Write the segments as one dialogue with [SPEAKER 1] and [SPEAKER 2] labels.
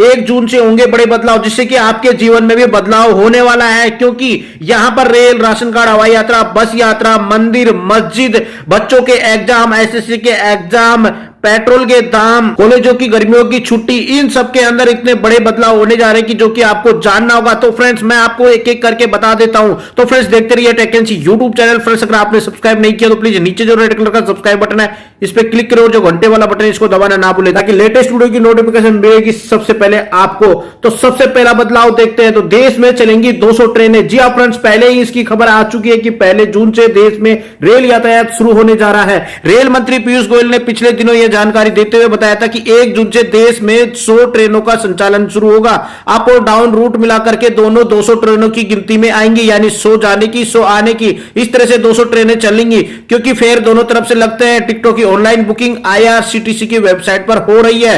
[SPEAKER 1] 1 जून से होंगे बड़े बदलाव, जिससे कि आपके जीवन में भी बदलाव होने वाला है, क्योंकि यहां पर रेल, राशन कार्ड, हवाई यात्रा, बस यात्रा, मंदिर, मस्जिद, बच्चों के एग्जाम, एसएससी के एग्जाम, पेट्रोल के दाम, कॉलेजों की गर्मियों की छुट्टी, इन सब के अंदर इतने बड़े बदलाव होने जा रहे हैं कि जो कि आपको जानना होगा। तो फ्रेंड्स मैं आपको एक एक करके बता देता हूं। तो फ्रेंड्स देखते रहिए टेकेंसी यूट्यूब चैनल। फ्रेंड्स अगर आपने सब्सक्राइब नहीं किया तो प्लीज नीचे जो रेड कलर का सब्सक्राइब बटन है इस पर क्लिक करो और जो घंटे वाला बटन है इसको दबाना ना भूलें, ताकि लेटेस्ट वीडियो की नोटिफिकेशन मिलेगी सबसे पहले आपको। तो सबसे पहला बदलाव देखते हैं। तो देश में चलेंगी 200 ट्रेनें। जी हाँ फ्रेंड्स, पहले ही इसकी खबर आ चुकी है कि 1 जून से देश में रेल यातायात शुरू होने जा रहा है। रेल मंत्री पीयूष गोयल ने पिछले दिनों यह जानकारी देते हुए बताया था कि 1 जून से देश में 100 ट्रेनों का संचालन शुरू होगा। अप और डाउन रूट मिलाकर के दोनों 200 ट्रेनों की गिनती में आएंगी, यानी 100 जाने की 100 आने की। इस तरह से 200 ट्रेनें चलेंगी, क्योंकि फेयर दोनों तरफ से लगते हैं। टिकटों की ऑनलाइन बुकिंग आईआरसीटीसी की वेबसाइट पर हो रही है।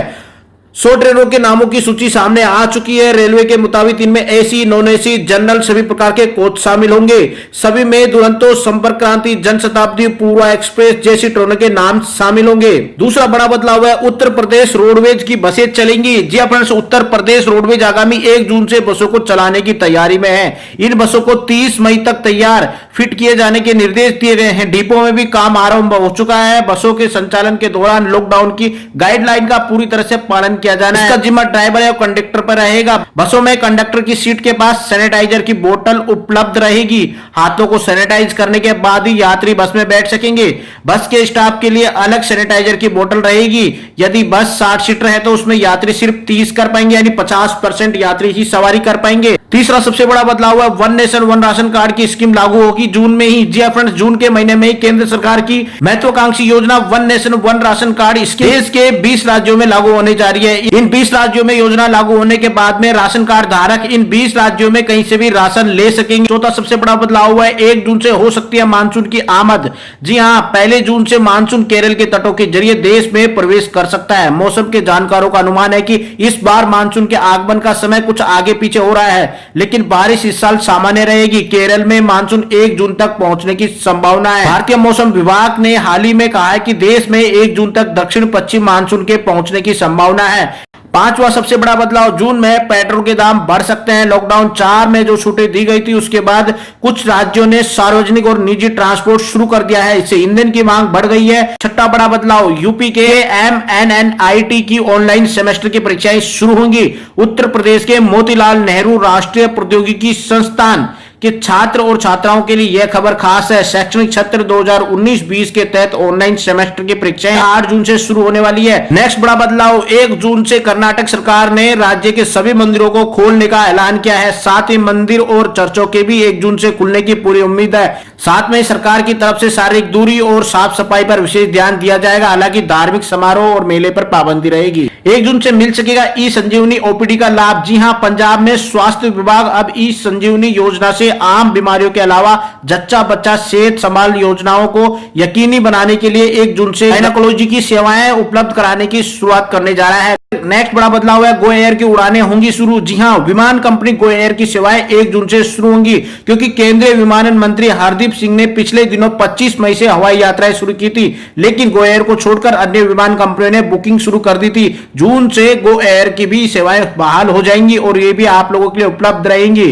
[SPEAKER 1] 100 ट्रेनों के नामों की सूची सामने आ चुकी है। रेलवे के मुताबिक इनमें एसी, नॉन एसी, जनरल सभी प्रकार के कोच शामिल होंगे। सभी में दुरंतो, संपर्क क्रांति, जनशताब्दी, पूर्वा एक्सप्रेस जैसी ट्रेनों के नाम शामिल होंगे। दूसरा बड़ा बदलाव है, उत्तर प्रदेश रोडवेज की बसें चलेंगी। जी हां फ्रेंड्स, उत्तर प्रदेश रोडवेज आगामी 1 जून से बसों को चलाने की तैयारी में है। इन बसों को 30 मई तक तैयार फिट किए जाने के निर्देश दिए गए हैं। डिपो में भी काम आरंभ हो चुका है। बसों के संचालन के दौरान लॉकडाउन की गाइडलाइन का पूरी तरह से पालन किया जाना है। इसका जिम्मा ड्राइवर और कंडक्टर पर रहेगा। बसों में कंडक्टर की सीट के पास सैनिटाइजर की बोतल उपलब्ध रहेगी। हाथों को सैनिटाइज करने के बाद ही यात्री बस में बैठ सकेंगे। बस के स्टाफ के लिए अलग सैनिटाइजर की बोतल रहेगी। यदि बस 60 सीटर है तो उसमें यात्री सिर्फ 30 कर पाएंगे, यानी 50% यात्री ही सवारी कर पाएंगे। तीसरा सबसे बड़ा बदलाव है, one nation one ration card की स्कीम लागू होगी जून में ही। जी फ्रेंड्स, जून के महीने में ही केंद्र सरकार की महत्वाकांक्षी योजना one nation one ration card देश के 20 राज्यों में लागू होने जा रही है। इन 20 राज्यों में योजना लागू होने के बाद में राशन कार्ड धारक इन 20 राज्यों में कहीं से भी राशन ले सकेंगे। चौथा सबसे बड़ा बदलाव हुआ है, 1 जून से हो सकती है मानसून की आमद। जी हां, 1 जून से मानसून केरल के तटों के जरिए देश में प्रवेश कर सकता है। मौसम के जानकारों का अनुमान है कि इस बार मानसून के आगमन का समय कुछ आगे पीछे हो रहा है, लेकिन बारिश इस साल सामान्य रहेगी। केरल में मानसून 1 जून तक पहुंचने की संभावना है। भारतीय मौसम विभाग ने हाल ही में कहा है कि देश में 1 जून तक दक्षिण पश्चिम मानसून के पहुंचने की संभावना है। पांचवा सबसे बड़ा बदलाव, जून में पेट्रोल के दाम बढ़ सकते हैं। लॉकडाउन 4 में जो छूटें दी गई थी उसके बाद कुछ राज्यों ने सार्वजनिक और निजी ट्रांसपोर्ट शुरू कर दिया है। इससे ईंधन की मांग बढ़ गई है। छठा बड़ा बदलाव, यूपी के MNNIT की ऑनलाइन सेमेस्टर की परीक्षाएं शुरू होंगी। उत्तर प्रदेश के मोतीलाल नेहरू राष्ट्रीय प्रौद्योगिकी संस्थान कि छात्र और छात्राओं के लिए यह खबर खास है। शैक्षणिक सत्र 2019-20 के तहत ऑनलाइन सेमेस्टर की परीक्षाएं 8 जून से शुरू होने वाली है। नेक्स्ट बड़ा बदलाव, 1 जून से कर्नाटक सरकार ने राज्य के सभी मंदिरों को खोलने का ऐलान किया है। साथ ही मंदिर और चर्चों के भी 1 जून से खुलने की पूरी उम्मीद है। साथ में सरकार की तरफ से शारीरिक दूरी और साफ सफाई पर विशेष ध्यान दिया जाएगा। हालांकि धार्मिक समारोह और मेले पर पाबंदी रहेगी। 1 जून से मिल सकेगा ई संजीवनी OPD का लाभ। जी हां, पंजाब में स्वास्थ्य विभाग अब ई संजीवनी योजना से आम बीमारियों के अलावा जच्चा बच्चा सेहत संभाल योजनाओं को यकीनी बनाने के लिए 1 जून से गायनेकोलॉजी की सेवाएं उपलब्ध कराने की शुरुआत करने जा रहा है। नेक्स्ट बड़ा बदलाव है, गो एयर की उड़ानें होंगी शुरू। जी हां, विमान कंपनी गो एयर की सेवाएं 1 जून से शुरू होंगी, क्योंकि केंद्रीय विमानन मंत्री हरदीप सिंह ने पिछले दिनों 25 मई से हवाई यात्राएं शुरू की थी, लेकिन गो एयर को छोड़कर अन्य विमान कंपनियों ने बुकिंग शुरू कर दी थी। जून से गो एयर की भी सेवाएं बहाल हो जाएंगी और ये भी आप लोगों के लिए उपलब्ध रहेंगी।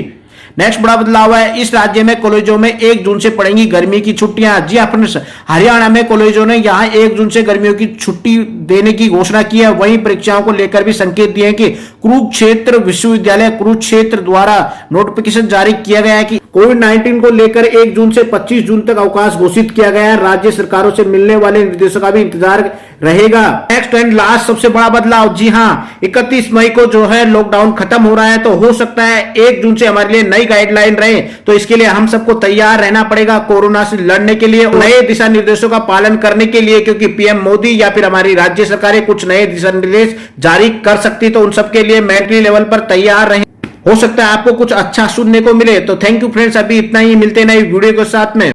[SPEAKER 1] नेक्स्ट बड़ा बदलाव है, इस राज्य में कॉलेजों में 1 जून से पड़ेंगी गर्मी की छुट्टियां। जी फ्रेंड्स, हरियाणा में कॉलेजों ने यहां 1 जून से गर्मियों की छुट्टी देने की घोषणा की है। वहीं परीक्षाओं को लेकर भी संकेत दिए हैं कि कुरुक्षेत्र विश्वविद्यालय कुरुक्षेत्र द्वारा नोटिफिकेशन जारी किया गया है कि कोविड-19 को लेकर 1 जून से 25 जून तक अवकाश घोषित किया गया है। राज्य सरकारों से मिलने वाले निर्देशों का भी इंतजार रहेगा। नेक्स्ट एंड लास्ट सबसे बड़ा बदलाव, जी हां, 31 मई को जो है लॉकडाउन खत्म हो रहा है, तो हो सकता है 1 जून से हमारे लिए नई गाइडलाइन रहे। तो इसके लिए हम सबको तैयार रहना पड़ेगा कोरोना से लड़ने के लिए, नए दिशा निर्देशों का पालन करने के लिए, क्योंकि पीएम मोदी या फिर हमारी राज्य सरकारें कुछ नए दिशा निर्देश जारी कर सकती। तो उन सबके लिए मेंटली लेवल पर तैयार रहें। हो सकता है आपको कुछ अच्छा सुनने को मिले। तो थैंक यू फ्रेंड्स, अभी इतना ही, मिलते नए वीडियो के साथ में।